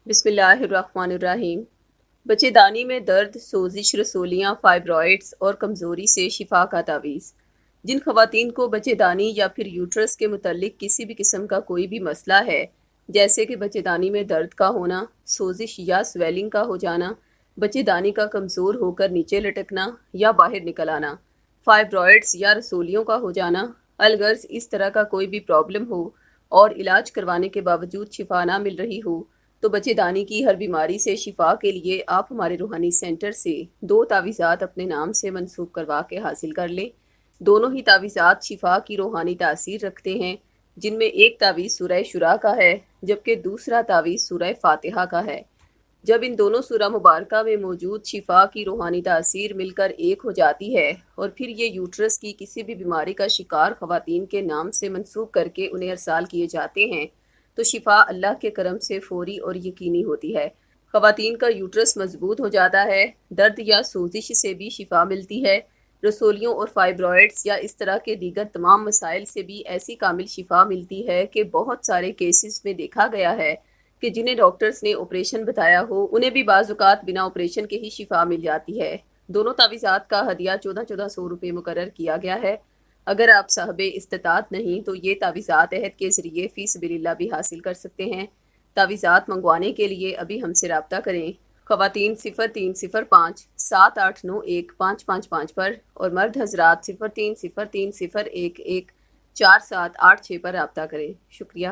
بسم اللہ الرحمن الرحیم۔ بچے دانی میں درد، سوزش، رسولیاں، فائبرائڈز اور کمزوری سے شفا کا تعویذ۔ جن خواتین کو بچے دانی یا پھر یوٹرس کے متعلق کسی بھی قسم کا کوئی بھی مسئلہ ہے، جیسے کہ بچے دانی میں درد کا ہونا، سوزش یا سویلنگ کا ہو جانا، بچے دانی کا کمزور ہو کر نیچے لٹکنا یا باہر نکل آنا، فائبرائڈز یا رسولیوں کا ہو جانا، الغرض اس طرح کا کوئی بھی پرابلم ہو اور علاج کروانے کے باوجود شفا نہ مل رہی ہو، تو بچے دانی کی ہر بیماری سے شفا کے لیے آپ ہمارے روحانی سینٹر سے 2 تعویذات اپنے نام سے منسوخ کروا کے حاصل کر لیں۔ دونوں ہی تعویذات شفا کی روحانی تاثیر رکھتے ہیں، جن میں ایک تعویذ سورہ شورا کا ہے جبکہ دوسرا تعویذ سورہ فاتحہ کا ہے۔ جب ان دونوں سورہ مبارکہ میں موجود شفا کی روحانی تاثیر مل کر ایک ہو جاتی ہے اور پھر یہ یوٹرس کی کسی بھی بیماری کا شکار خواتین کے نام سے منسوخ کر کے انہیں ارسال کیے جاتے ہیں، تو شفا اللہ کے کرم سے فوری اور یقینی ہوتی ہے۔ خواتین کا یوٹرس مضبوط ہو جاتا ہے، درد یا سوزش سے بھی شفا ملتی ہے، رسولیوں اور فائبرائڈز یا اس طرح کے دیگر تمام مسائل سے بھی ایسی کامل شفا ملتی ہے کہ بہت سارے کیسز میں دیکھا گیا ہے کہ جنہیں ڈاکٹرز نے آپریشن بتایا ہو، انہیں بھی بعض اوقات بنا آپریشن کے ہی شفا مل جاتی ہے۔ دونوں تعویذات کا ہدیہ 1400 روپے مقرر کیا گیا ہے۔ اگر آپ صاحب استطاعت نہیں تو یہ تعویذات عہد کے ذریعے فی سبیل اللہ بھی حاصل کر سکتے ہیں۔ تعویذات منگوانے کے لیے ابھی ہم سے رابطہ کریں۔ خواتین 0305 7891 555 پر اور مرد حضرات 0303 011 4786 پر رابطہ کریں۔ شکریہ۔